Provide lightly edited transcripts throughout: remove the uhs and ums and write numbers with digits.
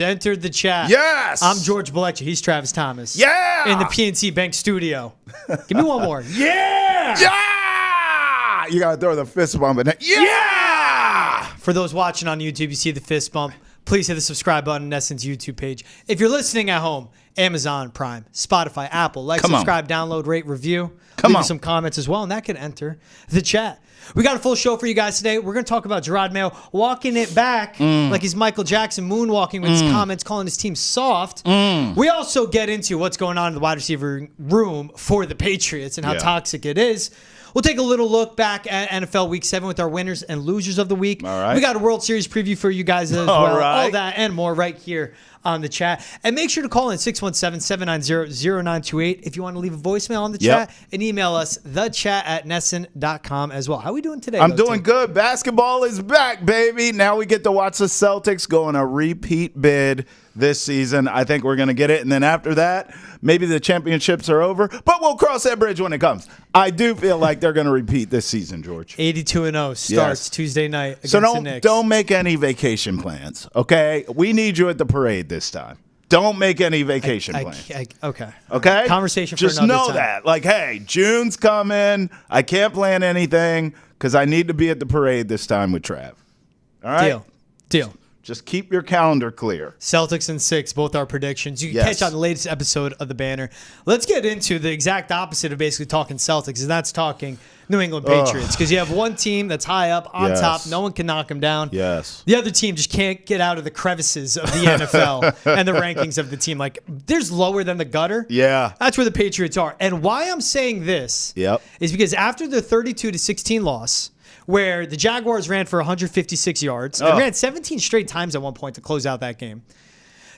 Entered the chat. Yes. I'm George Bolecki. He's Travis Thomas. Yeah. In the PNC Bank studio. Give me one more. Yeah. Yeah. You got to throw the fist bump in it. Yeah. For those watching on YouTube, you see the fist bump. Please hit the subscribe button on Nesson's YouTube page. If you're listening at home, Amazon Prime, Spotify, Apple, subscribe, download, rate, review. Leave some comments as well, and that can enter the chat. We got a full show for you guys today. We're going to talk about Jerod Mayo walking it back like he's Michael Jackson moonwalking with his comments, calling his team soft. We also get into what's going on in the wide receiver room for the Patriots and how toxic it is. We'll take a little look back at NFL Week 7 with our winners and losers of the week. All right. We got a World Series preview for you guys as well. All that and more right here on the chat. And make sure to call in 617-790-0928 if you want to leave a voicemail on the chat, and email us thechat@nesson.com as well. How are we doing today? I'm doing good. Basketball is back, baby. Now we get to watch the Celtics go on a repeat bid this season. I think we're going to get it. And then after that, maybe the championships are over, but we'll cross that bridge when it comes. I do feel like they're going to repeat this season, George. 82-0 starts Tuesday night against the Knicks. Don't make any vacation plans, okay? We need you at the parade this time. Don't make any vacation plans. Okay. Okay? Conversation for Just another know time. that. Like, hey, June's coming. I can't plan anything because I need to be at the parade this time with Trav. All right? Deal. Just keep your calendar clear. Celtics in 6, both our predictions. You can catch on the latest episode of The Banner. Let's get into the exact opposite of basically talking Celtics, and that's talking New England Patriots. Because you have one team that's high up on top. No one can knock them down. Yes. The other team just can't get out of the crevices of the NFL and the rankings of the team. Like, there's lower than the gutter. Yeah. That's where the Patriots are. And why I'm saying this is because after the 32-16 loss, where the Jaguars ran for 156 yards. They ran 17 straight times at one point to close out that game.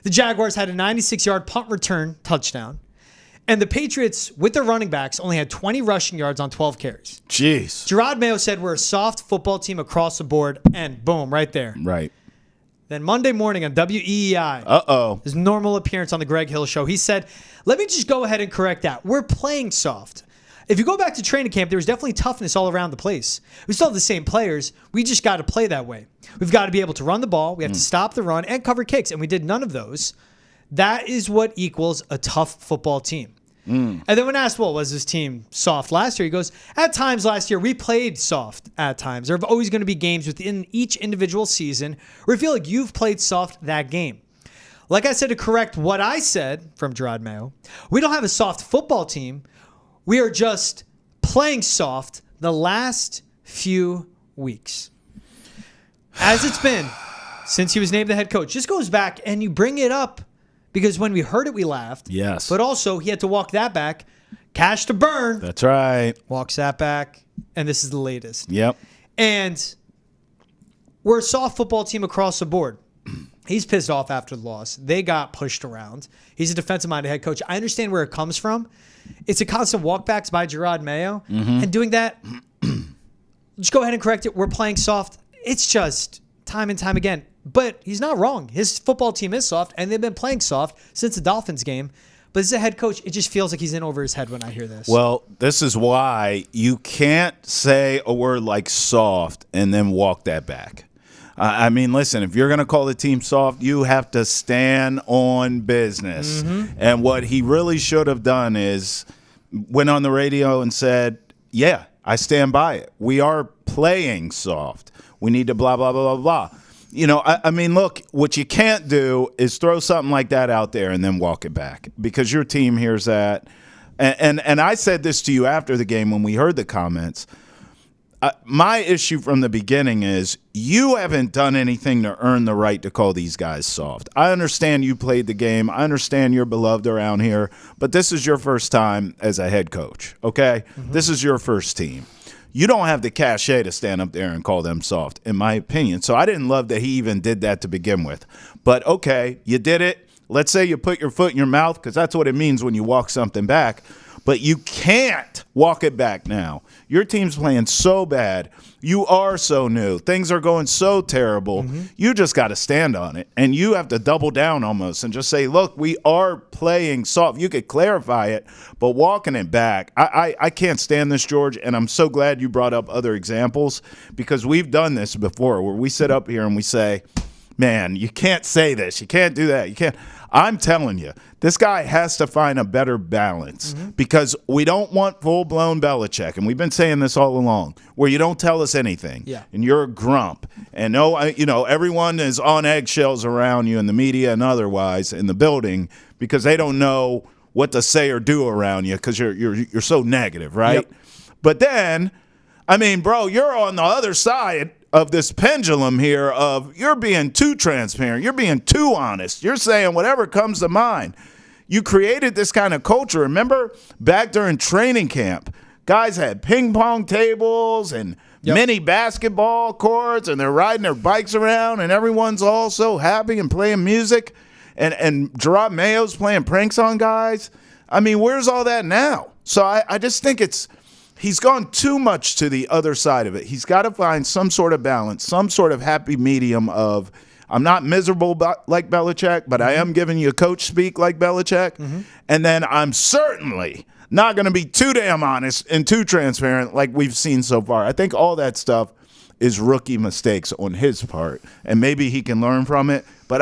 The Jaguars had a 96-yard punt return touchdown. And the Patriots, with their running backs, only had 20 rushing yards on 12 carries. Jeez. Jerod Mayo said we're a soft football team across the board, and boom, right there. Right. Then Monday morning on WEEI, his normal appearance on the Greg Hill Show, he said, let me just go ahead and correct that. We're playing soft. If you go back to training camp, there was definitely toughness all around the place. We still have the same players. We just got to play that way. We've got to be able to run the ball. We have to stop the run and cover kicks, and we did none of those. That is what equals a tough football team. And then when asked, well, was this team soft last year? He goes, at times last year, we played soft at times. There are always going to be games within each individual season where you feel like you've played soft that game. Like I said, to correct what I said from Jerod Mayo, we don't have a soft football team. We are just playing soft the last few weeks. As it's been since he was named the head coach. Just goes back, and you bring it up because when we heard it, we laughed. Yes. But also, he had to walk that back. Cash to burn. That's right. Walks that back, and this is the latest. Yep. And we're a soft football team across the board. He's pissed off after the loss. They got pushed around. He's a defensive-minded head coach. I understand where it comes from. It's a constant walkbacks by Jerod Mayo. And doing that, just go ahead and correct it. We're playing soft. It's just time and time again. But he's not wrong. His football team is soft, and they've been playing soft since the Dolphins game. But as a head coach, it just feels like he's in over his head when I hear this. Well, this is why you can't say a word like soft and then walk that back. I mean, listen, if you're going to call the team soft, you have to stand on business. And what he really should have done is went on the radio and said, yeah, I stand by it. We are playing soft. We need to blah, blah, blah, blah, blah. You know, I mean, look, what you can't do is throw something like that out there and then walk it back because your team hears that. And I said this to you after the game when we heard the comments. My issue from the beginning is you haven't done anything to earn the right to call these guys soft. I understand you played the game. I understand you're beloved around here, but this is your first time as a head coach, okay? This is your first team. You don't have the cachet to stand up there and call them soft, in my opinion. So I didn't love that he even did that to begin with. But, okay, you did it. Let's say you put your foot in your mouth because that's what it means when you walk something back. But you can't walk it back now. Your team's playing so bad. You are so new. Things are going so terrible. You just got to stand on it. And you have to double down almost and just say, look, we are playing soft. You could clarify it, but walking it back, I can't stand this, George, and I'm so glad you brought up other examples because we've done this before where we sit up here and we say, man, you can't say this. You can't do that. You can't. I'm telling you, this guy has to find a better balance because we don't want full-blown Belichick, and we've been saying this all along, where you don't tell us anything, and you're a grump, and everyone is on eggshells around you in the media and otherwise in the building because they don't know what to say or do around you because you're so negative, right? Yep. But then, I mean, bro, you're on the other side of this pendulum here of you're being too transparent. You're being too honest. You're saying whatever comes to mind. You created this kind of culture. Remember back during training camp, guys had ping pong tables and mini basketball courts, and they're riding their bikes around, and everyone's all so happy and playing music. And Jerod Mayo's playing pranks on guys. I mean, where's all that now? So I just think he's gone too much to the other side of it. He's got to find some sort of balance, some sort of happy medium of I'm not miserable like Belichick, but I am giving you coach speak like Belichick. And then I'm certainly not going to be too damn honest and too transparent like we've seen so far. I think all that stuff is rookie mistakes on his part, and maybe he can learn from it. But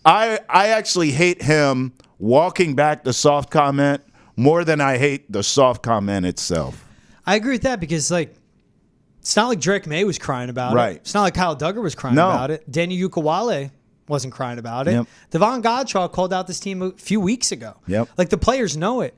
I actually hate him walking back the soft comment more than I hate the soft comment itself. I agree with that because, it's not like Jerod Mayo was crying about it. It's not like Kyle Duggar was crying about it. Daniel Ukawale wasn't crying about it. Devon Godshaw called out this team a few weeks ago. The players know it.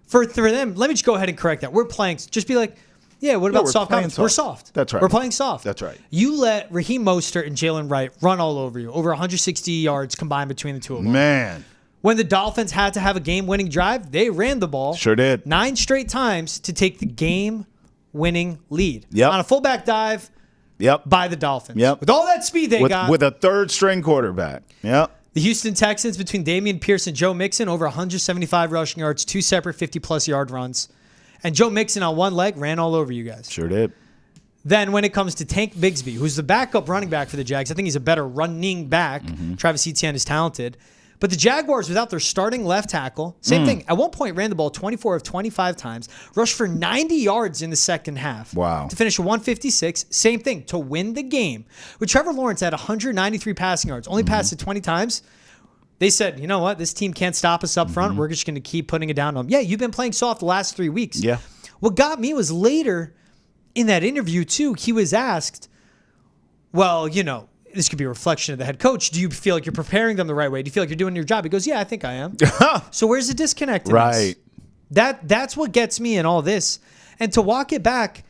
For them, let me just go ahead and correct that. We're playing. Just be like, what about soft comments? We're soft. That's right. We're playing soft. That's right. You let Raheem Mostert and Jalen Wright run all over you, over 160 yards combined between the two of them. Man. When the Dolphins had to have a game-winning drive, they ran the ball. Sure did. 9 straight times to take the game-winning lead. Yep. On a fullback dive by the Dolphins. Yep. With all that speed they got. With a third-string quarterback. Yep. The Houston Texans, between Dameon Pierce and Joe Mixon, over 175 rushing yards, 2 separate 50-plus yard runs. And Joe Mixon on one leg ran all over you guys. Sure did. Then when it comes to Tank Bigsby, who's the backup running back for the Jags, I think he's a better running back. Travis Etienne is talented. But the Jaguars, without their starting left tackle, same thing. At one point, ran the ball 24 of 25 times, rushed for 90 yards in the second half. Wow. To finish at 156. Same thing, to win the game. With Trevor Lawrence at 193 passing yards, only passed it 20 times. They said, you know what? This team can't stop us up front. We're just going to keep putting it down on them. Yeah, you've been playing soft the last 3 weeks. Yeah. What got me was later in that interview, too, he was asked, well, this could be a reflection of the head coach. Do you feel like you're preparing them the right way? Do you feel like you're doing your job? He goes, yeah, I think I am. So where's the disconnect in this? That's what gets me in all this. And to walk it back,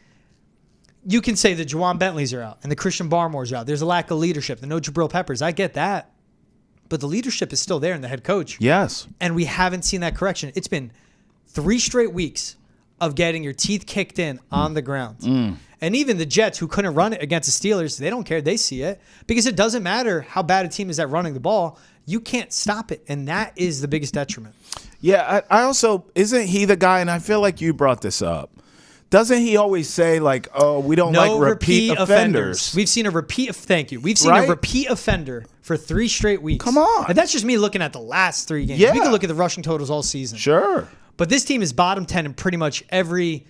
you can say the Juwan Bentleys are out and the Christian Barmore's out. There's a lack of leadership. The no Jabril Peppers. I get that. But the leadership is still there in the head coach. Yes. And we haven't seen that correction. It's been 3 straight weeks of getting your teeth kicked in on the ground. And even the Jets, who couldn't run it against the Steelers, they don't care. They see it. Because it doesn't matter how bad a team is at running the ball. You can't stop it. And that is the biggest detriment. Yeah, I also, isn't he the guy, and I feel like you brought this up, doesn't he always say, we don't like repeat offenders? We've seen a repeat offender for 3 straight weeks. Come on. And that's just me looking at the last 3 games. Yeah. We can look at the rushing totals all season. Sure. But this team is bottom 10 in pretty much every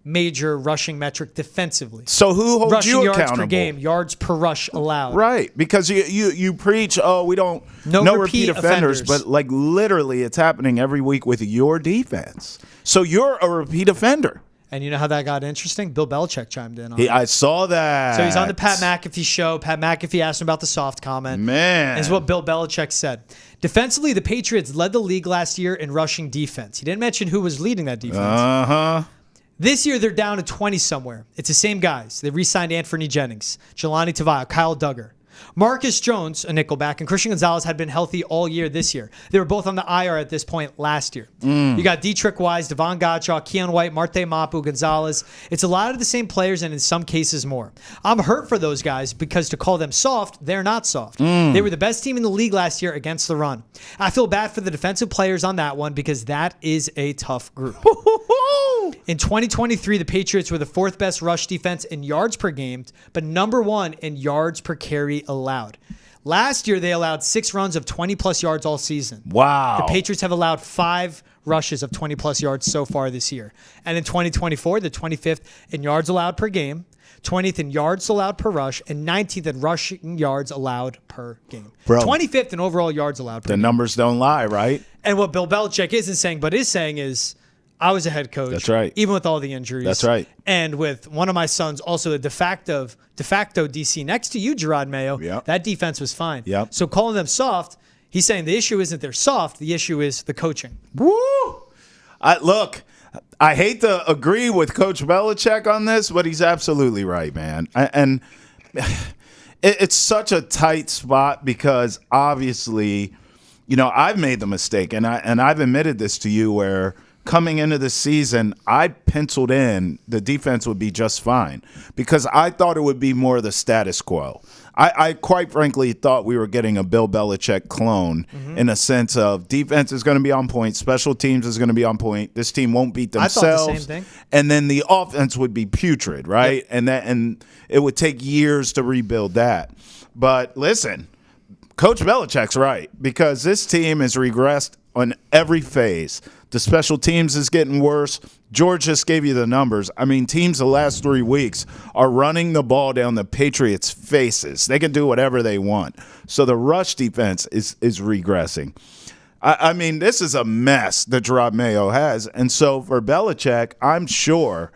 major rushing metric defensively. So who holds rushing you yards accountable? per game, yards per rush allowed. Right, because you preach, we don't no repeat offenders, but literally it's happening every week with your defense. So you're a repeat offender. And you know how that got interesting? Bill Belichick chimed in on it. I saw that. So he's on the Pat McAfee show. Pat McAfee asked him about the soft comment. Man. This is what Bill Belichick said. Defensively, the Patriots led the league last year in rushing defense. He didn't mention who was leading that defense. This year, they're down to 20 somewhere. It's the same guys. They re-signed Anthony Jennings, Jelani Tavai, Kyle Duggar. Marcus Jones, a nickelback, and Christian Gonzalez had been healthy all year this year. They were both on the IR at this point last year. You got Dietrich Wise, Devon Godshaw, Keon White, Marte Mapu, Gonzalez. It's a lot of the same players and in some cases more. I'm hurt for those guys because to call them soft, they're not soft. They were the best team in the league last year against the run. I feel bad for the defensive players on that one because that is a tough group. In 2023, the Patriots were the 4th best rush defense in yards per game, but number 1 in yards per carry allowed. Last year, they allowed 6 runs of 20-plus yards all season. Wow. The Patriots have allowed 5 rushes of 20-plus yards so far this year. And in 2024, the 25th in yards allowed per game, 20th in yards allowed per rush, and 19th in rushing yards allowed per game. Bro, 25th in overall yards allowed per game. The numbers don't lie, right? And what Bill Belichick isn't saying, but is saying is, I was a head coach. That's right. Even with all the injuries. That's right. And with one of my sons, also the de facto DC next to you, Jerod Mayo, Yep. that defense was fine. Yep. So calling them soft, he's saying the issue isn't they're soft, the issue is the coaching. Woo! Look, I hate to agree with Coach Belichick on this, but he's absolutely right, man. And it's such a tight spot because obviously, I've made the mistake, and I've admitted this to you where coming into the season, I penciled in the defense would be just fine because I thought it would be more of the status quo. I quite frankly thought we were getting a Bill Belichick clone in a sense of defense is going to be on point, special teams is going to be on point, this team won't beat themselves. I thought the same thing. And then the offense would be putrid, right? Yep. And it would take years to rebuild that. But listen, Coach Belichick's right because this team has regressed on every phase. The special teams is getting worse. George just gave you the numbers. I mean, teams the last 3 weeks are running the ball down the Patriots' faces. They can do whatever they want. So the rush defense is regressing. I mean, this is a mess that Jerod Mayo has. And so for Belichick, I'm sure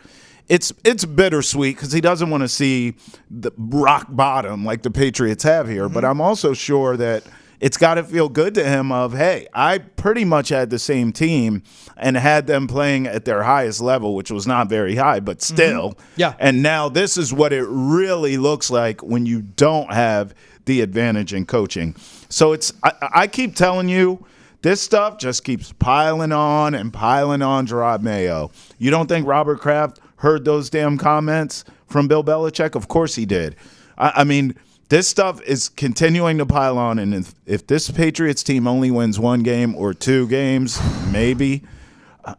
it's bittersweet because he doesn't want to see the rock bottom like the Patriots have here. But I'm also sure that it's got to feel good to him of, hey, I pretty much had the same team and had them playing at their highest level, which was not very high, but still. Yeah. And now this is what it really looks like when you don't have the advantage in coaching. So I keep telling you, this stuff just keeps piling on Jerod Mayo. You don't think Robert Kraft heard those damn comments from Bill Belichick? Of course he did. I mean, this stuff is continuing to pile on, and if this Patriots team only wins 1 game or 2 games, maybe,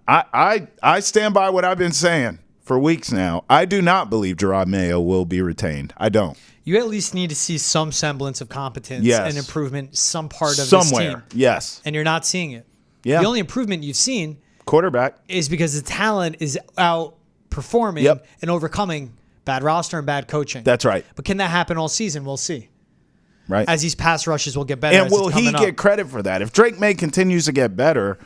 I stand by what I've been saying for weeks now. I do not believe Jerod Mayo will be retained. I don't. You at least need to see some semblance of competence and improvement, some part of somewhere. This team. Yes. And you're not seeing it. Yeah. The only improvement you've seen quarterback is because the talent is outperforming and overcoming bad roster and bad coaching. That's right. But can that happen all season? We'll see. Right. As these pass rushes will get better. And will he get credit for that? If Drake May continues to get better,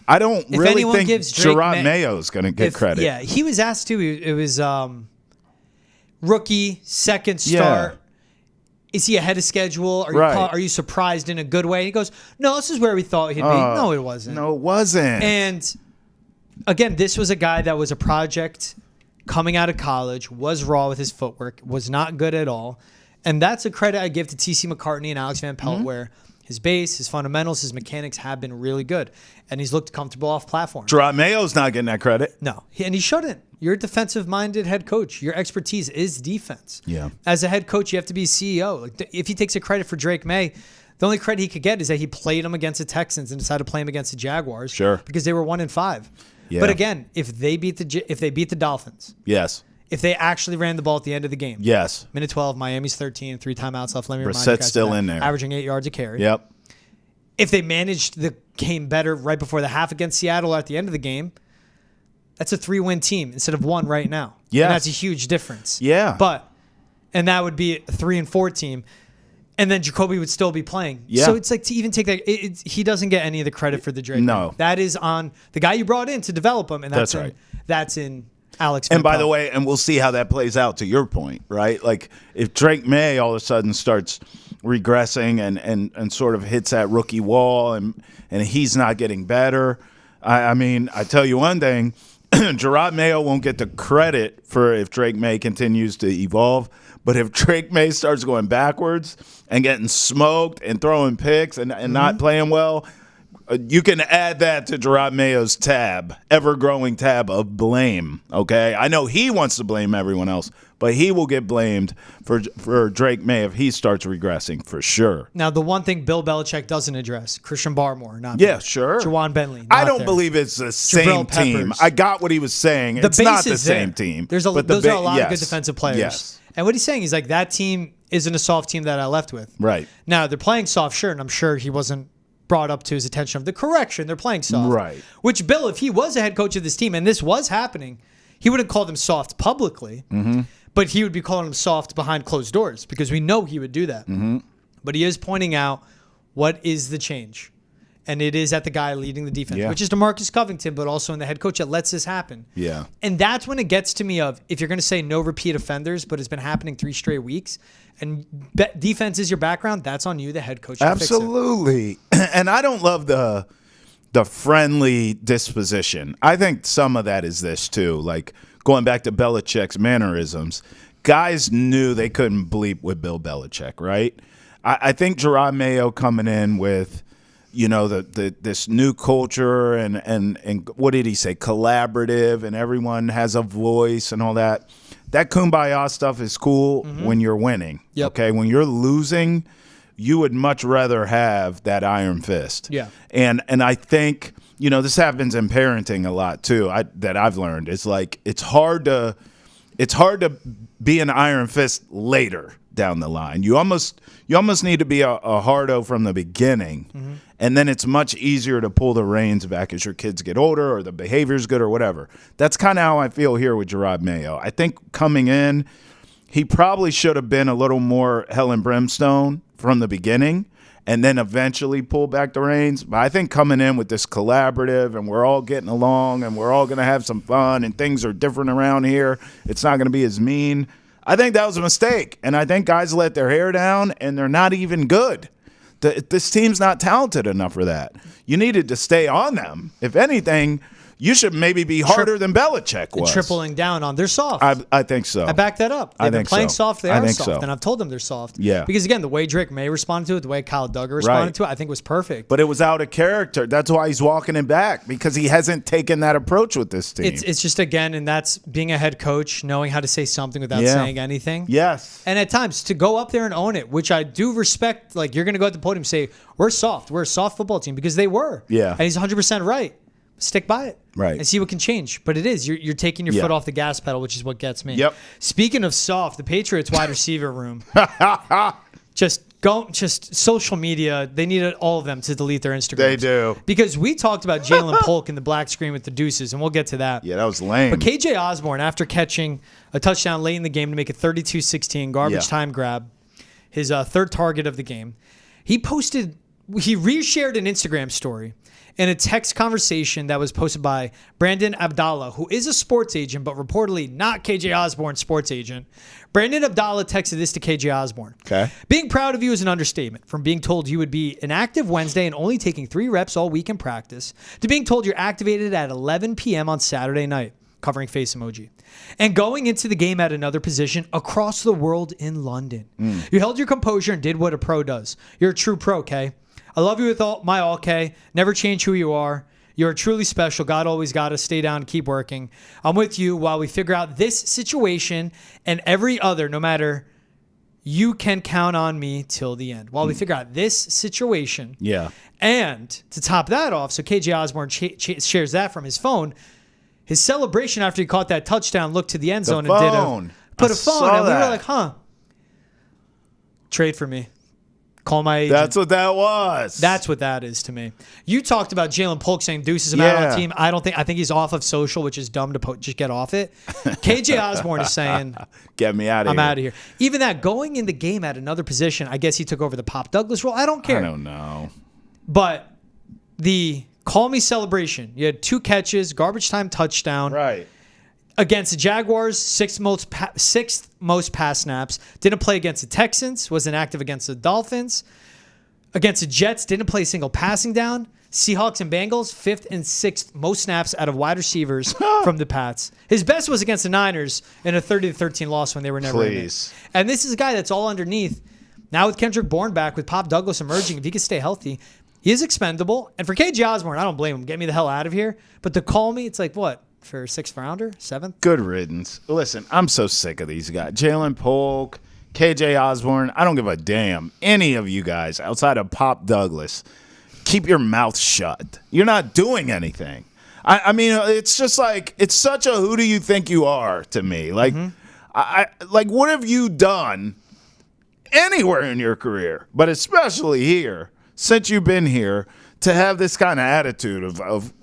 I don't really think Jerod Mayo is going to get credit. Yeah, he was asked to. It was rookie, second start. Yeah. Is he ahead of schedule? Are you surprised in a good way? He goes, no, this is where we thought he'd be. No, it wasn't. No, it wasn't. And again, this was a guy that was a project coming out of college, was raw with his footwork, was not good at all. And that's a credit I give to T.C. McCartney and Alex Van Pelt, where his base, his fundamentals, his mechanics have been really good. And he's looked comfortable off platform. Jerod Mayo's not getting that credit. No, and he shouldn't. You're a defensive-minded head coach. Your expertise is defense. Yeah. As a head coach, you have to be a CEO. Like, if he takes a credit for Drake May, the only credit he could get is that he played him against the Texans and decided to play him against the Jaguars. Sure. Because they were 1-5. Yeah. But again, if they beat the Dolphins, yes. If they actually ran the ball at the end of the game, yes. Minute 12, Miami's 13, 3 timeouts left. Let me remind you guys. Brissett's still in there, averaging 8 yards a carry. Yep. If they managed the game better right before the half against Seattle or at the end of the game, that's a 3-win team instead of 1 right now. Yeah, and that's a huge difference. Yeah, and that would be a 3-4 team, and then Jacoby would still be playing. Yeah. So it's like to even take that, he doesn't get any of the credit for the Drake. No, that is on the guy you brought in to develop him, and that's right. That's in Alex. And by the way, and we'll see how that plays out. To your point, right? Like if Drake May all of a sudden starts regressing and sort of hits that rookie wall and he's not getting better. I mean, I tell you one thing, Jerod Mayo won't get the credit for if Drake May continues to evolve. But if Drake May starts going backwards and getting smoked and throwing picks and not playing well, you can add that to Jerod Mayo's tab, ever-growing tab of blame, okay? I know he wants to blame everyone else, but he will get blamed for Drake May if he starts regressing, for sure. Now, the one thing Bill Belichick doesn't address, Christian Barmore, not yeah, there. Sure. Jawan Bentley, I don't believe it's the same team. I got what he was saying. It's not the same team. Those are a lot of good defensive players. Yes. And what he's saying is like that team isn't a soft team that I left with. Right. Now, they're playing soft, sure, and I'm sure he wasn't brought up to his attention of the correction. They're playing soft. Right. Which Bill, if he was a head coach of this team and this was happening, he wouldn't call them soft publicly, but he would be calling them soft behind closed doors because we know he would do that. But he is pointing out what is the change. And it is at the guy leading the defense, which is DeMarcus Covington, but also in the head coach that lets this happen. Yeah. And that's when it gets to me of, if you're going to say no repeat offenders, but it's been happening 3 straight weeks, and defense is your background, that's on you, the head coach. Absolutely. And I don't love the friendly disposition. I think some of that is this, too. Like, going back to Belichick's mannerisms, guys knew they couldn't bleep with Bill Belichick, right? I think Jerod Mayo coming in with, you know, this new culture and what did he say? Collaborative, and everyone has a voice and all that. That kumbaya stuff is cool when you're winning. Yep. Okay, when you're losing, you would much rather have that iron fist. Yeah. And I think, you know, this happens in parenting a lot too. That I've learned. It's like it's hard to be an iron fist later down the line. You almost need to be a hardo from the beginning, and then it's much easier to pull the reins back as your kids get older or the behavior's good or whatever. That's kind of how I feel here with Jerod Mayo. I think coming in, he probably should have been a little more hell and brimstone from the beginning and then eventually pull back the reins. But I think coming in with this collaborative and we're all getting along and we're all going to have some fun and things are different around here, it's not going to be as mean. I think that was a mistake, and I think guys let their hair down, and they're not even good. This team's not talented enough for that. You needed to stay on them. If anything, you should maybe be harder than Belichick was. Tripling down on they're soft. I think so. I back that up. They've been playing soft. They are soft, and I've told them they're soft. Yeah. Because, again, the way Drake May responded to it, the way Kyle Duggar responded to it, I think was perfect. But it was out of character. That's why he's walking it back, because he hasn't taken that approach with this team. It's just, again, and that's being a head coach, knowing how to say something without saying anything. Yes. And at times, to go up there and own it, which I do respect. Like, you're going to go at the podium and say, we're soft. We're a soft football team, because they were. Yeah. And he's 100% right. Stick by it. Right. And see what can change. But it is. You're taking your foot off the gas pedal, which is what gets me. Yep. Speaking of soft, the Patriots wide receiver room. Just social media, they needed all of them to delete their Instagram. They do. Because we talked about Ja'Lynn Polk in the black screen with the deuces, and we'll get to that. Yeah, that was lame. But KJ Osborn, after catching a touchdown late in the game to make it 32-16, garbage time grab, his third target of the game, he reshared an Instagram story in a text conversation that was posted by Brandon Abdallah, who is a sports agent, but reportedly not KJ Osborn's sports agent. Brandon Abdallah texted this to KJ Osborn. Okay. Being proud of you is an understatement. From being told you would be inactive Wednesday and only taking 3 reps all week in practice, to being told you're activated at 11 p.m. on Saturday night, covering face emoji, and going into the game at another position across the world in London. You held your composure and did what a pro does. You're a true pro, K. I love you with all my all, K. Never change who you are. You're truly special. God always got to stay down and keep working. I'm with you while we figure out this situation and every other, no matter, you can count on me till the end. While we figure out this situation. Yeah. And to top that off, so KJ Osborn shares that from his phone. His celebration after he caught that touchdown looked to the end zone and put a phone. And we were like, trade for me. Call my agent. That's what that was. That's what that is to me. You talked about Ja'Lynn Polk saying deuces him out on the team. I think he's off of social, which is dumb to just get off it. KJ Osborn is saying, get me out of here. I'm out of here. Even that, going in the game at another position, I guess he took over the Pop Douglas role. I don't care. I don't know. But the call me celebration, you had 2 catches, garbage time touchdown. Right. Against the Jaguars, 6th most pass snaps. Didn't play against the Texans. Was inactive against the Dolphins. Against the Jets, didn't play a single passing down. Seahawks and Bengals, 5th and 6th most snaps out of wide receivers from the Pats. His best was against the Niners in a 30-13 loss when they were never in it. And this is a guy that's all underneath. Now with Kendrick Bourne back, with Pop Douglas emerging, if he can stay healthy, he is expendable. And for KJ Osborn, I don't blame him. Get me the hell out of here. But to call me, it's like, what? For 6th rounder? 7th? Good riddance. Listen, I'm so sick of these guys. Ja'Lynn Polk, KJ Osborn. I don't give a damn. Any of you guys outside of Pop Douglas, keep your mouth shut. You're not doing anything. I mean, it's just like, it's such a who do you think you are to me. Like, like, what have you done anywhere in your career, but especially here, since you've been here, to have this kind of attitude of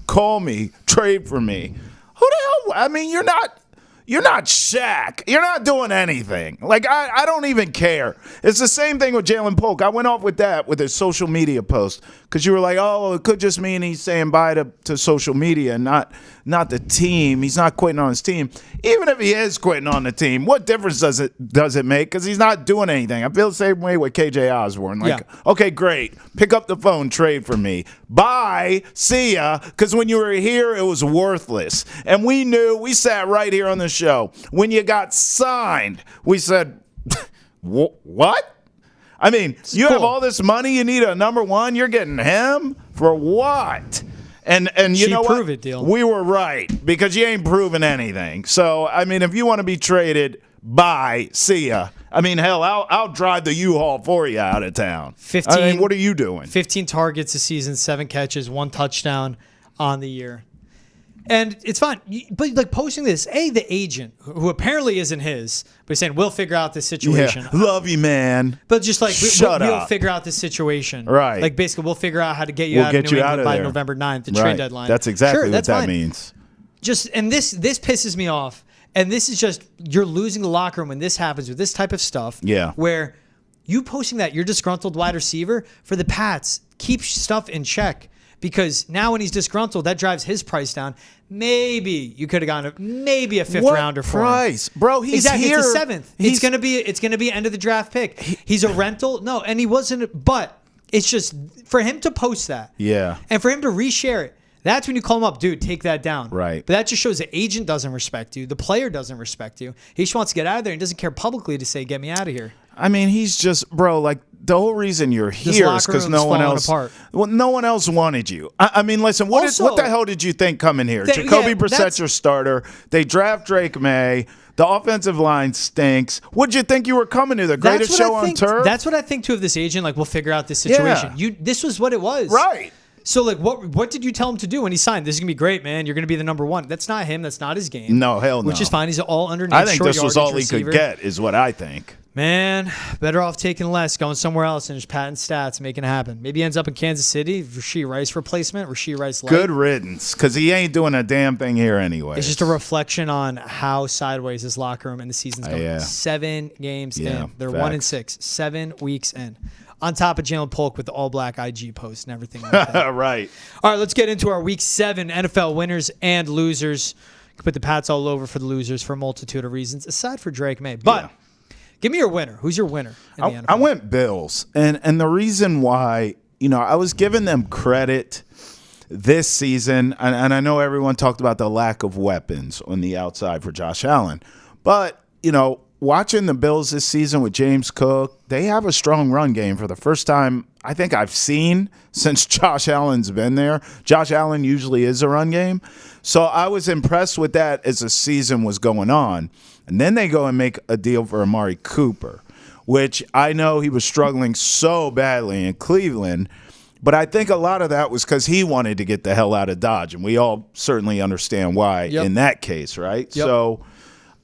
call me, trade for me. Who the hell? I mean, you're not Shaq. You're not doing anything. Like, I don't even care. It's the same thing with Ja'Lynn Polk. I went off with that with his social media post because you were like, oh, it could just mean he's saying bye to social media and not the team. He's not quitting on his team. Even if he is quitting on the team, what difference does it make? Because he's not doing anything. I feel the same way with KJ Osborn. Like, okay, great. Pick up the phone, trade for me. Bye. See ya. Because when you were here, it was worthless. And we sat right here on the show. When you got signed, we said, what? I mean, you have all this money. You need a number one. You're getting him for what? And you know what? It, deal. We were right because you ain't proving anything. So, I mean, if you want to be traded, bye. See ya. I mean, hell, I'll drive the U-Haul for you out of town. 15. I mean, what are you doing? 15 targets a season, 7 catches, 1 touchdown on the year. And it's fine. But, like, posting this, the agent, who apparently isn't his, but he's saying, we'll figure out this situation. Yeah. Love you, man. But just like, Shut up. We'll figure out this situation. Right. Like, basically, we'll figure out how to get you out of New England by November 9th, the trade deadline. That's exactly what that means. And this pisses me off. And this is just, you're losing the locker room when this happens with this type of stuff. Yeah. Where you posting that, you're disgruntled wide receiver for the Pats, keep stuff in check. Because now when he's disgruntled, that drives his price down. Maybe you could have gotten maybe a 5th rounder for price? him. Bro, he's here. It's a 7th. It's gonna be end of the draft pick. He's a rental. No, and he wasn't. But it's just for him to post that. Yeah. And for him to reshare it. That's when you call him up, dude, take that down. Right. But that just shows the agent doesn't respect you. The player doesn't respect you. He just wants to get out of there and doesn't care publicly to say, get me out of here. I mean, he's just, bro, like, the whole reason you're here is because no one else wanted you. I mean, listen, what the hell did you think coming here? Jacoby Brissett's your starter. They draft Drake May. The offensive line stinks. What'd you think you were coming to? The greatest show on turf? That's what I think, too, of this agent. Like, we'll figure out this situation. Yeah. This was what it was. Right. So, like, what did you tell him to do when he signed? This is going to be great, man. You're going to be the number one. That's not him. That's not his game. No, hell no. Which is fine. He's all underneath. I think this was all he could get is what I think. Man, better off taking less, going somewhere else and just patting stats, making it happen. Maybe he ends up in Kansas City, Rashee Rice replacement, Rashee Rice light. Good riddance, because he ain't doing a damn thing here anyway. It's just a reflection on how sideways his locker room and the season's going. Yeah. 7 games in. They're facts. 1-6, 7 weeks in. On top of Ja'Lynn Polk with the all-black IG post and everything like that. Right. All right, let's get into our Week 7 NFL winners and losers. You can put the Pats all over for the losers for a multitude of reasons, aside for Drake May. But give me your winner. Who's your winner in the NFL? I went Bills. And the reason why, I was giving them credit this season, and I know everyone talked about the lack of weapons on the outside for Josh Allen. But, watching the Bills this season with James Cook, they have a strong run game for the first time I think I've seen since Josh Allen's been there. Josh Allen usually is a run game. So I was impressed with that as the season was going on. And then they go and make a deal for Amari Cooper, which I know he was struggling so badly in Cleveland. But I think a lot of that was because he wanted to get the hell out of Dodge. And we all certainly understand why in that case, right? Yep. So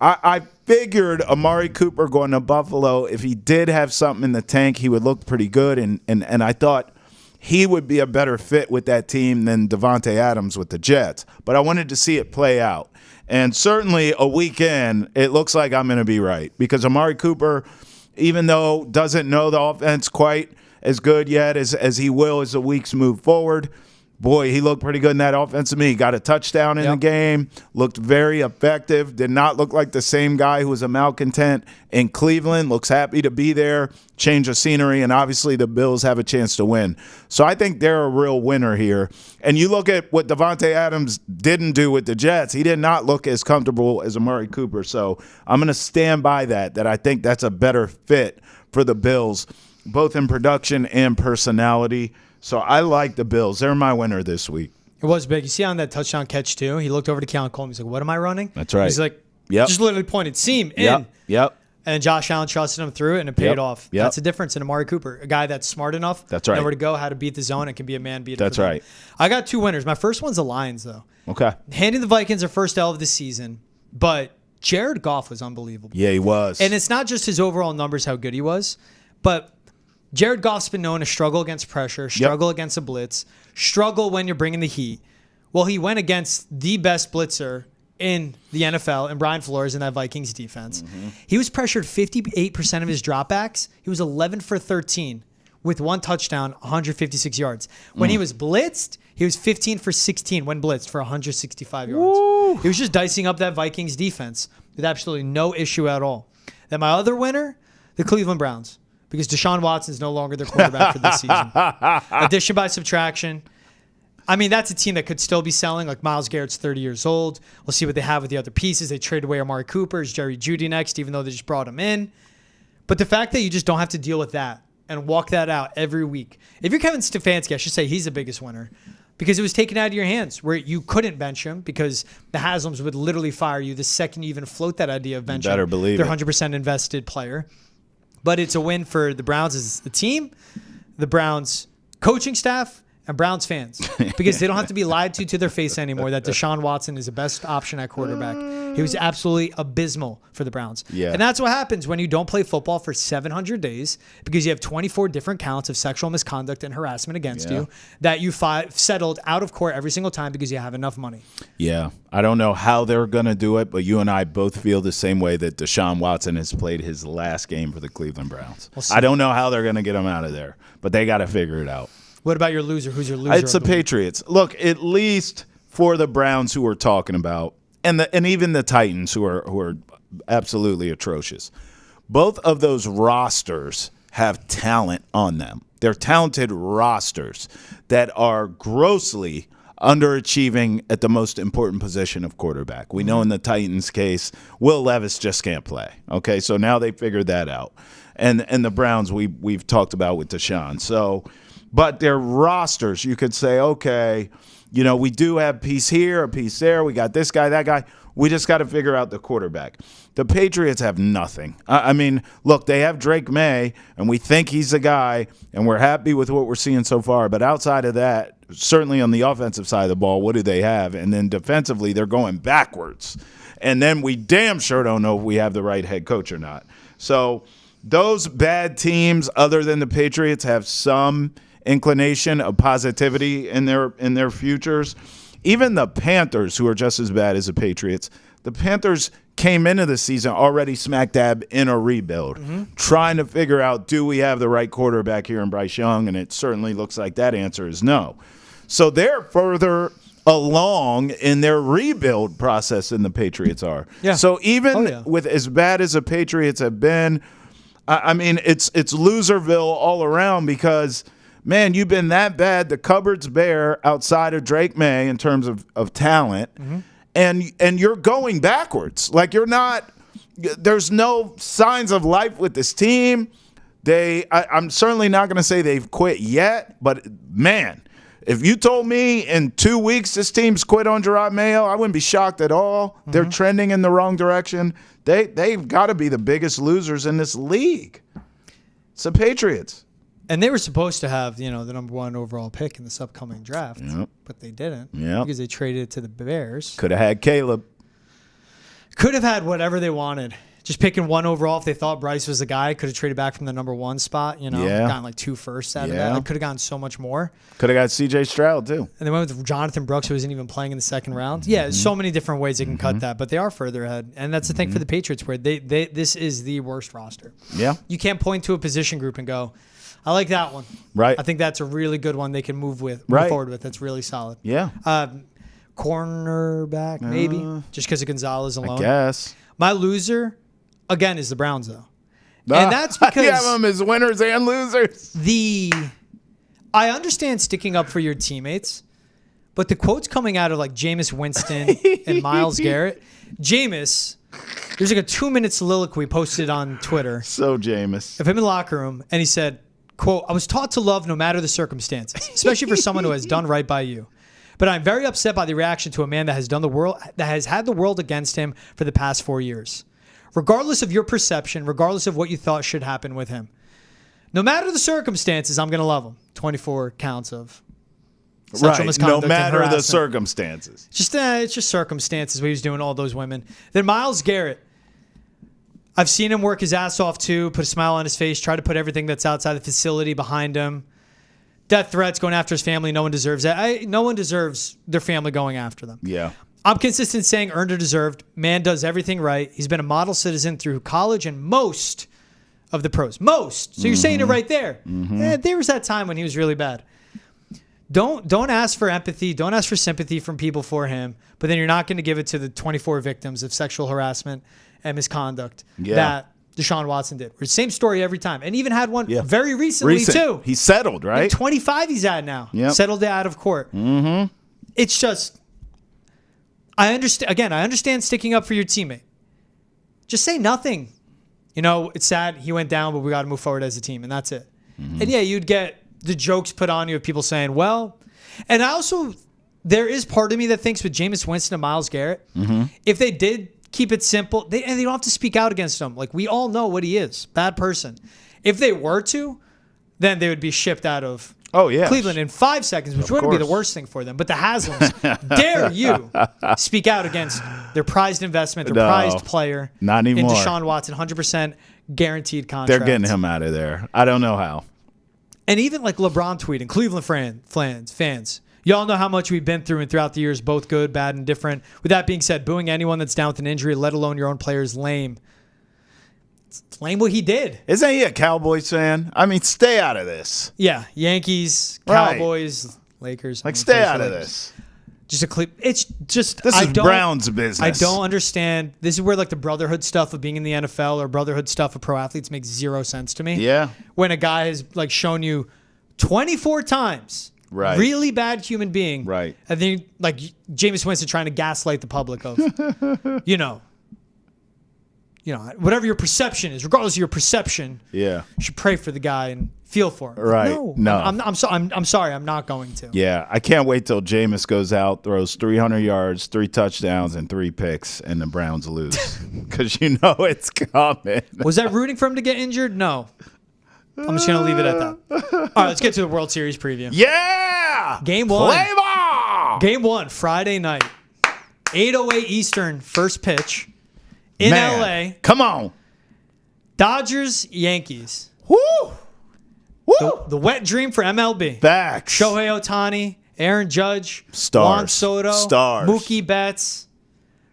I figured Amari Cooper going to Buffalo, if he did have something in the tank, he would look pretty good. And I thought he would be a better fit with that team than Devontae Adams with the Jets. But I wanted to see it play out. And certainly a weekend, it looks like I'm going to be right. Because Amari Cooper, even though doesn't know the offense quite as good yet as he will as the weeks move forward, boy, he looked pretty good in that offense to me. He got a touchdown in the game, looked very effective, did not look like the same guy who was a malcontent in Cleveland, looks happy to be there, change of scenery, and obviously the Bills have a chance to win. So I think they're a real winner here. And you look at what Devontae Adams didn't do with the Jets. He did not look as comfortable as Amari Cooper. So I'm going to stand by that I think that's a better fit for the Bills, both in production and personality. So I like the Bills. They're my winner this week. It was big. You see on that touchdown catch, too? He looked over to Kellen Coleman. He's like, what am I running? That's right. He's like, just literally pointed, seam, in. Yep. And Josh Allen trusted him through it, and it paid off. Yep. That's the difference in Amari Cooper, a guy that's smart enough, know where to go, how to beat the zone, and can be a man beater. That's right. I got 2 winners. My first one's the Lions, though. Okay. Handing the Vikings their first L of the season, but Jared Goff was unbelievable. Yeah, he was. And it's not just his overall numbers, how good he was, but Jared Goff's been known to struggle against pressure, struggle against a blitz, struggle when you're bringing the heat. Well, he went against the best blitzer in the NFL and Brian Flores in that Vikings defense. He was pressured 58% of his dropbacks. He was 11 for 13 with 1 touchdown, 156 yards. When he was blitzed, he was 15 for 16 when blitzed for 165 yards. Woo. He was just dicing up that Vikings defense with absolutely no issue at all. Then my other winner, the Cleveland Browns. Because Deshaun Watson is no longer their quarterback for this season. Addition by subtraction. I mean, that's a team that could still be selling. Like Myles Garrett's 30 years old. We'll see what they have with the other pieces. They traded away Amari Cooper. Is Jerry Jeudy next, even though they just brought him in? But the fact that you just don't have to deal with that and walk that out every week. If you're Kevin Stefanski, I should say he's the biggest winner. Because it was taken out of your hands where you couldn't bench him because the Haslams would literally fire you the second you even float that idea of benching better believe their 100% invested player. But it's a win for the Browns as a team, the Browns coaching staff, and Browns fans. Because they don't have to be lied to their face anymore that Deshaun Watson is the best option at quarterback. He was absolutely abysmal for the Browns. Yeah. And that's what happens when you don't play football for 700 days because you have 24 different counts of sexual misconduct and harassment against you that you settled out of court every single time because you have enough money. Yeah. I don't know how they're going to do it, but you and I both feel the same way that Deshaun Watson has played his last game for the Cleveland Browns. I don't know how they're going to get him out of there, but they got to figure it out. What about your loser? Who's your loser? It's the Patriots. Look, at least for the Browns who we're talking about, and even the Titans who are absolutely atrocious. Both of those rosters have talent on them. They're talented rosters that are grossly underachieving at the most important position of quarterback. We know in the Titans case, Will Levis just can't play. Okay, so now they figured that out. And the Browns we've talked about with Deshaun. So, but their rosters, you could say, okay, you know, we do have a piece here, a piece there. We got this guy, that guy. We just got to figure out the quarterback. The Patriots have nothing. I mean, look, they have Drake May, and we think he's the guy, and we're happy with what we're seeing so far. But outside of that, certainly on the offensive side of the ball, what do they have? And then defensively, they're going backwards. And then we damn sure don't know if we have the right head coach or not. So those bad teams, other than the Patriots, have some inclination of positivity in their futures. Even the Panthers, who are just as bad as the Patriots, the Panthers came into the season already smack dab in a rebuild, trying to figure out, do we have the right quarterback here in Bryce Young? And it certainly looks like that answer is no. So they're further along in their rebuild process than the Patriots are. Yeah. So even with as bad as the Patriots have been, I mean, it's Loserville all around because – man, you've been that bad. The cupboard's bare outside of Drake May in terms of talent, and you're going backwards. Like you're not. There's no signs of life with this team. I'm certainly not going to say they've quit yet, but man, if you told me in 2 weeks this team's quit on Jerod Mayo, I wouldn't be shocked at all. They're trending in the wrong direction. They've got to be the biggest losers in this league. It's the Patriots. And they were supposed to have, the number 1 overall pick in this upcoming draft, but they didn't because they traded it to the Bears. Could have had Caleb. Could have had whatever they wanted. Just picking 1 overall if they thought Bryce was the guy. Could have traded back from the number 1 spot, gotten like 2 firsts out of that. Like, could have gotten so much more. Could have got C.J. Stroud, too. And they went with Jonathan Brooks, who wasn't even playing in the second round. Yeah, so many different ways they can cut that, but they are further ahead. And that's the thing for the Patriots, where this is the worst roster. Yeah. You can't point to a position group and go, I like that one. Right. I think that's a really good one they can move forward with. That's really solid. Yeah. Cornerback, maybe, just because of Gonzalez alone. I guess. My loser, again, is the Browns, though. And that's because you have them as winners and losers. I understand sticking up for your teammates, but the quotes coming out of like Jameis Winston and Myles Garrett, Jameis, there's like a 2-minute soliloquy posted on Twitter. So Jameis. Of him in the locker room, and he said, quote, I was taught to love no matter the circumstances, especially for someone who has done right by you. But I'm very upset by the reaction to a man that has had the world against him for the past 4 years. Regardless of your perception, regardless of what you thought should happen with him, no matter the circumstances, I'm going to love him. 24 counts of sexual misconduct. No matter the circumstances. It's just circumstances what he was doing to all those women. Then Myles Garrett, I've seen him work his ass off too, put a smile on his face, try to put everything that's outside the facility behind him. Death threats, going after his family. No one deserves that. No one deserves their family going after them. Yeah. I'm consistent saying earned or deserved. Man does everything right. He's been a model citizen through college and most of the pros. Most. So you're saying it right there. There was that time when he was really bad. Don't ask for empathy. Don't ask for sympathy from people for him. But then you're not going to give it to the 24 victims of sexual harassment and misconduct that Deshaun Watson did. Same story every time. And even had one very recently, too. He settled, right? 25 he's at now. Yep. Settled out of court. It's just, I understand sticking up for your teammate. Just say nothing. It's sad he went down, but we got to move forward as a team, and that's it. And you'd get the jokes put on you of people saying, well, and there is part of me that thinks with Jameis Winston and Myles Garrett, if they did keep it simple, they don't have to speak out against him. Like, we all know what he is, bad person. If they were to, then they would be shipped out of Cleveland in 5 seconds, which wouldn't be the worst thing for them. But the Haslams, dare you speak out against their prized investment, their prized player. Not anymore. In Deshaun Watson, 100% guaranteed contract. They're getting him out of there. I don't know how. And even like LeBron tweeting, Cleveland fans, y'all know how much we've been through and throughout the years, both good, bad, and different. With that being said, booing anyone that's down with an injury, let alone your own player, is lame. It's lame what he did. Isn't he a Cowboys fan? I mean, stay out of this. Yeah, Yankees, Cowboys, Lakers. Like, stay out of this. Just a clip. It's just this is Brown's business. I don't understand. This is where like the brotherhood stuff of being in the NFL or brotherhood stuff of pro athletes makes zero sense to me. Yeah. When a guy has like shown you 24 times, really bad human being, right? And then like Jameis Winston trying to gaslight the public of, whatever your perception is, regardless of your perception, you should pray for the guy and feel for him. Right? No. I'm sorry. I'm not going to. Yeah, I can't wait till Jameis goes out, throws 300 yards, 3 touchdowns, and 3 picks, and the Browns lose because it's coming. Was that rooting for him to get injured? No. I'm just gonna leave it at that. All right, let's get to the World Series preview. Yeah, Game 1. Play ball. Game 1, Friday night, 8:08 Eastern, first pitch in LA. Come on, Dodgers, Yankees. Woo! The wet dream for MLB. Facts. Shohei Ohtani, Aaron Judge, Stars. Juan Soto, Stars. Mookie Betts,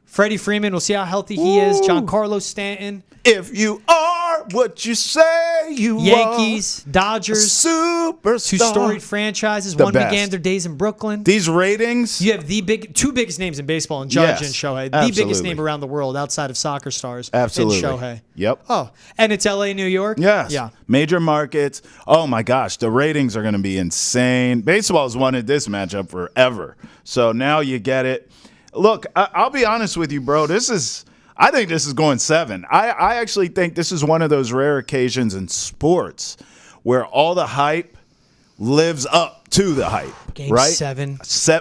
Freddie Freeman. We'll see how healthy he is. Giancarlo Stanton. If you are what you say you Yankees, Dodgers, superstar. 2 storied franchises. One began their days in Brooklyn. These ratings. You have two biggest names in baseball in Judge and Shohei. Absolutely. The biggest name around the world outside of soccer stars. Absolutely. In Shohei. Yep. Oh, and it's LA, New York? Yes. Yeah. Major markets. Oh, my gosh. The ratings are going to be insane. Baseball has wanted this matchup forever. So now you get it. Look, I'll be honest with you, bro. I think this is going 7. I actually think this is one of those rare occasions in sports where all the hype lives up to the hype. Game right? 7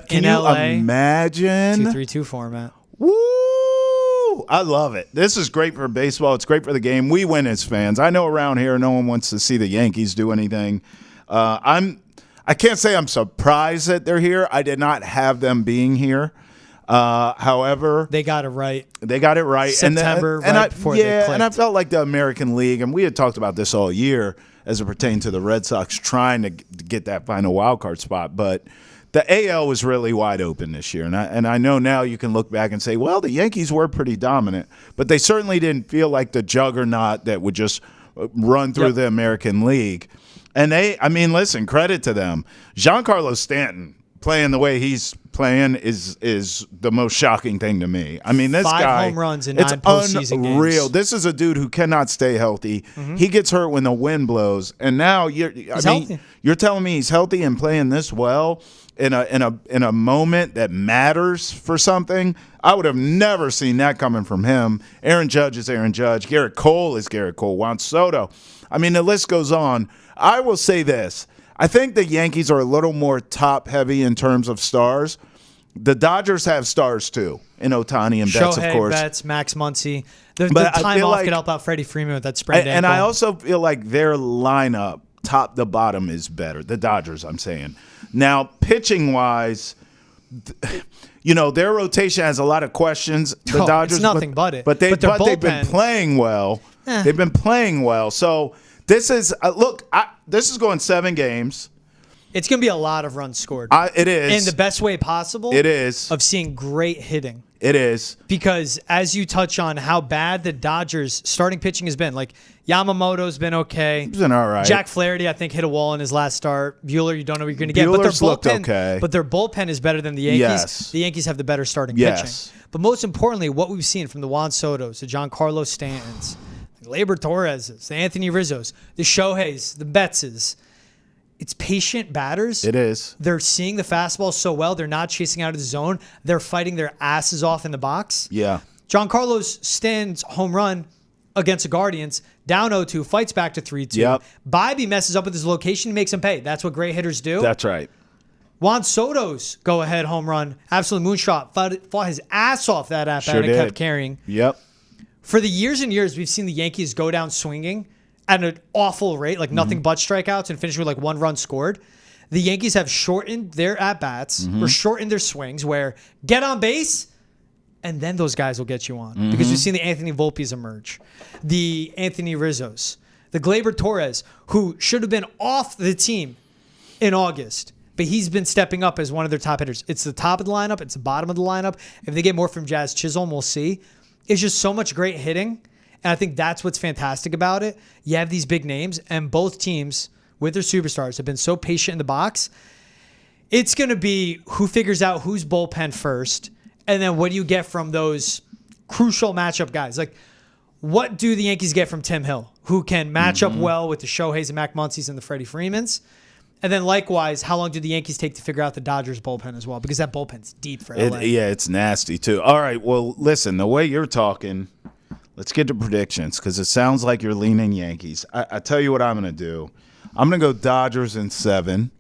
Can you LA, imagine? 2-3-2 format. Woo! I love it. This is great for baseball. It's great for the game. We win as fans. I know around here no one wants to see the Yankees do anything. I can't say I'm surprised that they're here. I did not have them being here. However, they got it right. September, before they clicked. And I felt like the American League, and we had talked about this all year as it pertained to the Red Sox trying to get that final wild card spot. But the AL was really wide open this year, and I know now you can look back and say, well, the Yankees were pretty dominant, but they certainly didn't feel like the juggernaut that would just run through the American League. And listen, credit to them. Giancarlo Stanton playing the way he's playing is the most shocking thing to me. I mean, this 5 guy, home runs in 9 postseason unreal. games. This is a dude who cannot stay healthy. He gets hurt when the wind blows, and now you're telling me he's healthy and playing this well in a moment that matters for something. I would have never seen that coming from him. Aaron Judge is Aaron Judge. Garrett Cole is Garrett Cole. Juan Soto. I mean, the list goes on. I will say this. I think the Yankees are a little more top-heavy in terms of stars. The Dodgers have stars, too, in Ohtani and Betts, of course. Betts, Max Muncy. The time off could help out Freddie Freeman with that sprained ankle. And I also feel like their lineup, top to bottom, is better. The Dodgers, I'm saying. Now, pitching-wise, their rotation has a lot of questions. The Dodgers, it's nothing but it. But they've been playing well. They've been playing well. So this is this is going 7 games. It's going to be a lot of runs scored. It is. In the best way possible. It is. Of seeing great hitting. It is. Because as you touch on how bad the Dodgers starting pitching has been, like Yamamoto's been okay. He's been all right. Jack Flaherty, I think, hit a wall in his last start. Buehler, you don't know what you're going to get. Buehler's looked okay. But their bullpen is better than the Yankees. Yes. The Yankees have the better starting pitching. But most importantly, what we've seen from the Juan Sotos, the Giancarlo Stantons, the Gleyber Torreses, the Anthony Rizzos, the Shoheis, the Bettses, it's patient batters. It is. They're seeing the fastball so well. They're not chasing out of the zone. They're fighting their asses off in the box. Yeah. Giancarlo Stanton's home run against the Guardians, down 0-2, fights back to 3-2. Yep. Bibee messes up with his location, makes him pay. That's what great hitters do. That's right. Juan Soto's go-ahead home run, absolute moonshot, fought his ass off that at-bat Sure and did. kept carrying. Yep. For the years and years, we've seen the Yankees go down swinging at an awful rate, like nothing but strikeouts, and finish with like 1 run scored. The Yankees have shortened their at-bats or shortened their swings where get on base, and then those guys will get you on. Because we've seen the Anthony Volpes emerge, the Anthony Rizzos, the Gleyber Torres, who should have been off the team in August, but he's been stepping up as one of their top hitters. It's the top of the lineup. It's the bottom of the lineup. If they get more from Jazz Chisholm, we'll see. It's just so much great hitting. And I think that's what's fantastic about it. You have these big names, and both teams with their superstars have been so patient in the box. It's going to be who figures out who's bullpen first, and then what do you get from those crucial matchup guys? Like, what do the Yankees get from Tim Hill, who can match up well with the Shoheis and Mac Muncies and the Freddie Freemans? And then likewise, how long do the Yankees take to figure out the Dodgers bullpen as well? Because that bullpen's deep for LA. It's nasty too. All right, well, listen, the way you're talking, let's get to predictions because it sounds like you're leaning Yankees. I tell you what I'm going to do. I'm going to go Dodgers in 7.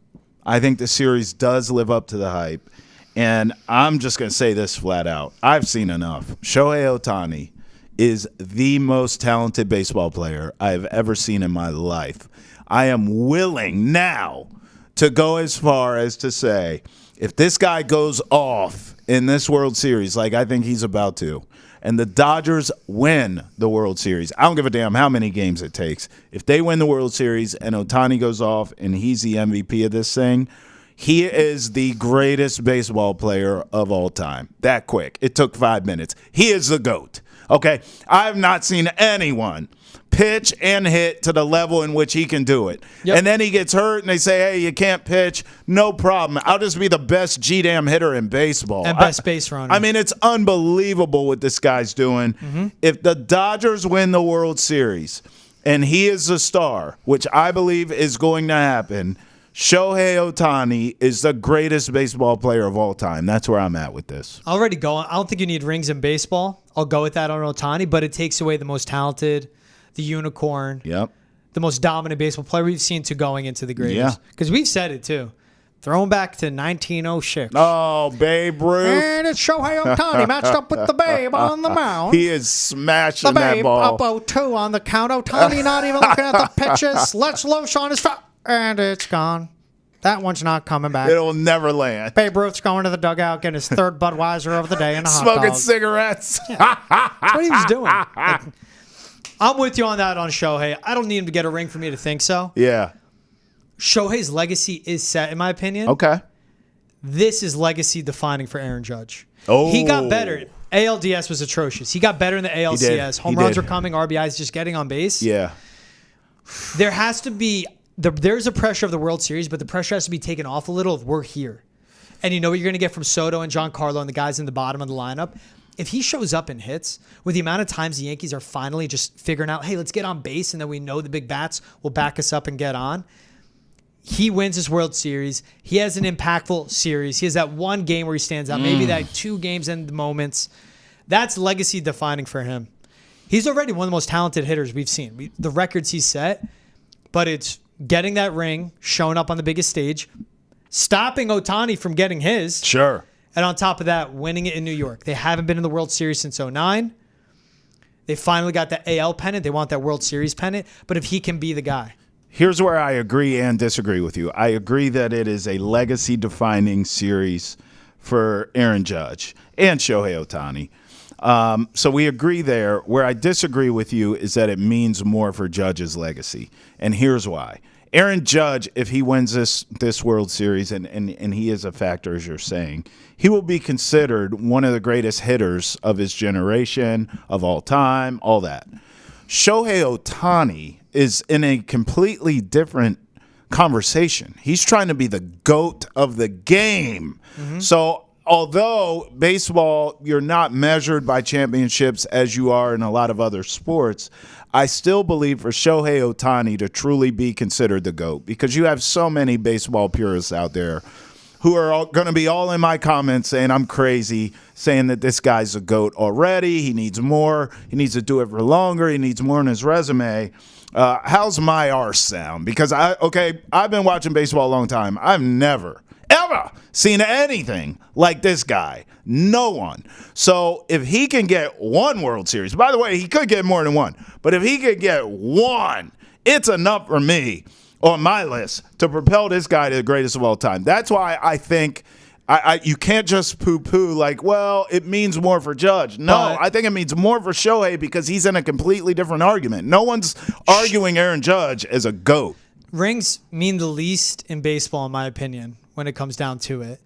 I think the series does live up to the hype. And I'm just going to say this flat out. I've seen enough. Shohei Ohtani is the most talented baseball player I've ever seen in my life. I am willing now to go as far as to say, if this guy goes off in this World Series like I think he's about to, and the Dodgers win the World Series, I don't give a damn how many games it takes. If they win the World Series and Ohtani goes off and he's the MVP of this thing, he is the greatest baseball player of all time. That quick. It took 5 minutes. He is the GOAT. Okay? I have not seen anyone pitch and hit to the level in which he can do it. Yep. And then he gets hurt and they say, hey, you can't pitch. No problem. I'll just be the best G-damn hitter in baseball. And best base runner. I mean, it's unbelievable what this guy's doing. If the Dodgers win the World Series and he is the star, which I believe is going to happen, Shohei Ohtani is the greatest baseball player of all time. That's where I'm at with this. Already going. I don't think you need rings in baseball. I'll go with that on Ohtani, but it takes away the most talented, the unicorn, the most dominant baseball player we've seen to going into the greatest. Because we've said it too. Throwing back to 1906. Oh, Babe Ruth. And it's Shohei Ohtani matched up with the Babe on the mound. He is smashing the that Babe ball. up 0-2 on the count. Ohtani not even looking at the pitches. Let's Loesch on his foot. And it's gone. That one's not coming back. It'll never land. Babe Ruth's going to the dugout, getting his 3rd Budweiser of the day and a hot Smoking dog. cigarettes. That's what he was doing. Like, I'm with you on that on Shohei. I don't need him to get a ring for me to think so. Yeah. Shohei's legacy is set, in my opinion. Okay. This is legacy defining for Aaron Judge. Oh. He got better. ALDS was atrocious. He got better in the ALCS. Home runs were coming. RBIs just getting on base. Yeah. There has to be... There's a pressure of the World Series, but the pressure has to be taken off a little if we're here. And you know what you're going to get from Soto and Giancarlo and the guys in the bottom of the lineup? If he shows up and hits, with the amount of times the Yankees are finally just figuring out, hey, let's get on base, and then we know the big bats will back us up and get on. He wins his World Series. He has an impactful series. He has that one game where he stands out, maybe that 2 games in the moments. That's legacy defining for him. He's already one of the most talented hitters we've seen. The records he's set, but it's getting that ring, showing up on the biggest stage, stopping Ohtani from getting his. Sure. And on top of that, winning it in New York. They haven't been in the World Series since 2009. They finally got the AL pennant. They want that World Series pennant. But if he can be the guy. Here's where I agree and disagree with you. I agree that it is a legacy-defining series for Aaron Judge and Shohei Ohtani. So we agree there. Where I disagree with you is that it means more for Judge's legacy. And here's why. Aaron Judge, if he wins this World Series, and he is a factor, as you're saying, he will be considered one of the greatest hitters of his generation, of all time, all that. Shohei Ohtani is in a completely different conversation. He's trying to be the GOAT of the game. Mm-hmm. So although baseball, you're not measured by championships as you are in a lot of other sports, I still believe for Shohei Ohtani to truly be considered the GOAT, because you have so many baseball purists out there who are going to be all in my comments saying I'm crazy, saying that this guy's a GOAT already. He needs more. He needs to do it for longer. He needs more in his resume. How's my arse sound? Because I've been watching baseball a long time. I've never, ever seen anything like this guy. No one. So if he can get one World Series, by the way, he could get more than one, but if he could get one, it's enough for me on my list to propel this guy to the greatest of all time. That's why I think you can't just poo-poo like, well, it means more for Judge. No, I think it means more for Shohei because he's in a completely different argument. No one's arguing Aaron Judge as a GOAT. Rings mean the least in baseball, in my opinion, when it comes down to it,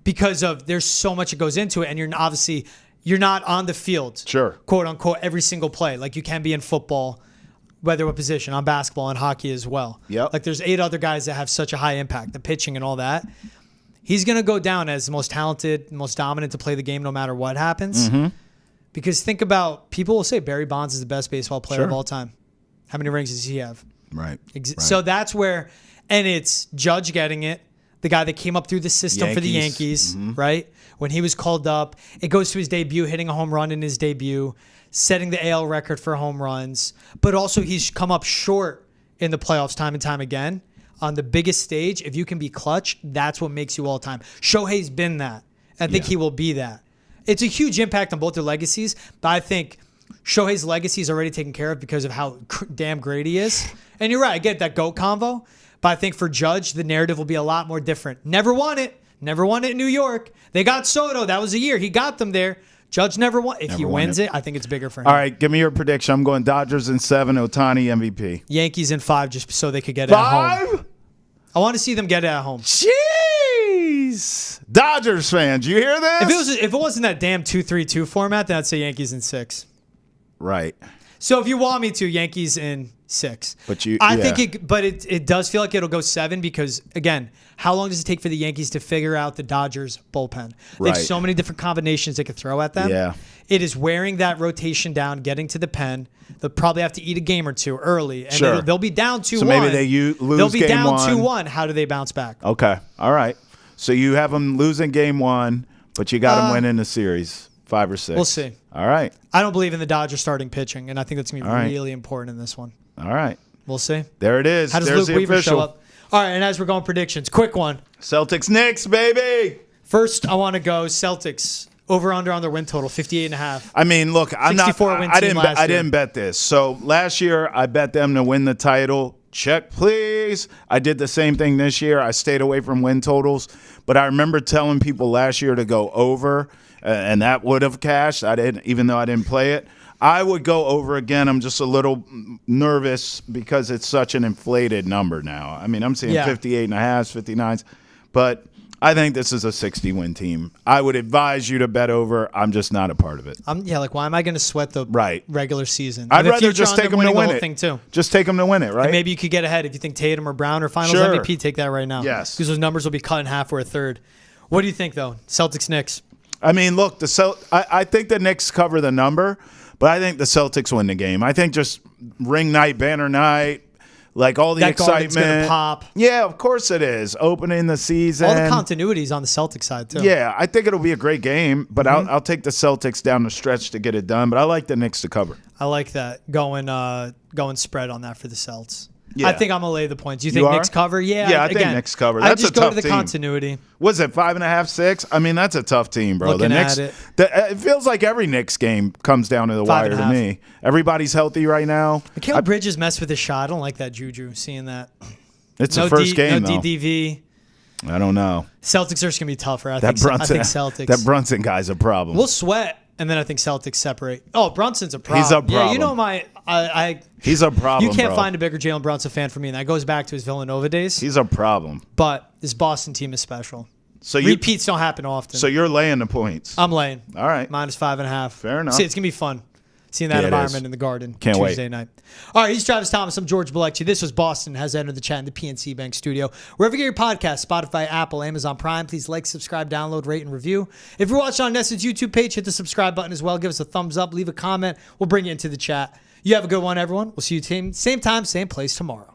because of there's so much that goes into it, and you're not on the field, sure, quote unquote, every single play like you can be in football, whether what position, on basketball and hockey as well. Yep. Like there's 8 other guys that have such a high impact, the pitching and all that. He's going to go down as the most talented, most dominant to play the game no matter what happens. Mm-hmm. Because think about, people will say Barry Bonds is the best baseball player of all time. How many rings does he have? Right. So that's where, and it's Judge getting it, the guy that came up through the system for the Yankees, mm-hmm. right? When he was called up, it goes to his debut, hitting a home run in his debut, setting the AL record for home runs. But also he's come up short in the playoffs time and time again. On the biggest stage, if you can be clutch, that's what makes you all time. Shohei's been that. I think he will be that. It's a huge impact on both their legacies, but I think Shohei's legacy is already taken care of because of how damn great he is. And you're right, I get that GOAT convo, but I think for Judge, the narrative will be a lot more different. Never won it in New York. They got Soto. That was a year. He got them there. Judge never won. If he wins it, I think it's bigger for him. All right, give me your prediction. I'm going Dodgers in 7, Ohtani MVP. Yankees in 5, just so they could get it at home. 5? I want to see them get it at home. Jeez. Dodgers fans, you hear this? If it wasn't that damn 2-3-2 format, then I'd say Yankees in 6. Right. So if you want me to, Yankees in 6. But I think it does feel like it'll go 7 because, again, how long does it take for the Yankees to figure out the Dodgers bullpen? They have so many different combinations they could throw at them. Yeah. It is wearing that rotation down, getting to the pen. They'll probably have to eat a game or two early. And they'll be down 2-1. So maybe they lose They'll be game down 1. 2-1. How do they bounce back? Okay. All right. So you have them losing game 1, but you got them winning the series 5 or 6. We'll see. All right. I don't believe in the Dodgers starting pitching, and I think that's going to be really important in this one. All right. We'll see. There it is. How does Luke Weaver show up? All right, and as we're going predictions, quick one. Celtics Knicks, baby. First, I want to go Celtics over/under on their win total, 58.5. I mean, look, I didn't bet this. So last year I bet them to win the title. Check, please. I did the same thing this year. I stayed away from win totals, but I remember telling people last year to go over, and that would have cashed. I didn't, even though I didn't play it. I would go over again. I'm just a little nervous because it's such an inflated number now. I mean, I'm seeing 58.5, 59s, but I think this is a 60-win team. I would advise you to bet over. I'm just not a part of it. Like, why am I going to sweat the regular season? I'd rather just take them to win it. Thing too. Just take them to win it, right? And maybe you could get ahead if you think Tatum or Brown or Finals MVP. Take that right now. Yes, because those numbers will be cut in half or a third. What do you think, though? Celtics, Knicks. I mean, look, I think the Knicks cover the number, but I think the Celtics win the game. I think just ring night, banner night. Like all the that excitement. Gonna pop. Yeah, of course it is. Opening the season. All the continuities on the Celtics side, too. Yeah, I think it'll be a great game, but I'll take the Celtics down the stretch to get it done. But I like the Knicks to cover. I like that. Going spread on that for the Celts. Yeah. I think I'm going to lay the points. You think Knicks cover? Yeah, I think Knicks cover. That's a tough team. I just go to the continuity. Was it 5.5, 6? I mean, that's a tough team, bro. Looking the Knicks, at it. It feels like every Knicks game comes down to the wire to me. Everybody's healthy right now. Mikal Bridges messed with his shot. I don't like that juju, seeing that. It's the first game, no though. DDV. I don't know. Celtics are just going to be tougher. I think Celtics. That Brunson guy's a problem. We'll sweat, and then I think Celtics separate. Oh, Brunson's a problem. He's a problem. Yeah, you know He's a problem, You can't find a bigger Jalen Brunson fan for me, and that goes back to his Villanova days. He's a problem. But this Boston team is special. So repeats don't happen often. So you're laying the points. I'm laying. All right. -5.5. Fair enough. See, it's going to be fun. Seeing that environment in the Garden Can't Tuesday wait. night. All right, he's Travis Thomas. I'm George Bilecki. This was Boston Has Entered the Chat in the PNC Bank studio. Wherever you get your podcasts, Spotify, Apple, Amazon Prime, please like, subscribe, download, rate, and review. If you're watching on Ness's YouTube page, hit the subscribe button as well. Give us a thumbs up. Leave a comment. We'll bring you into the chat. You have a good one, everyone. We'll see you same time, same place tomorrow.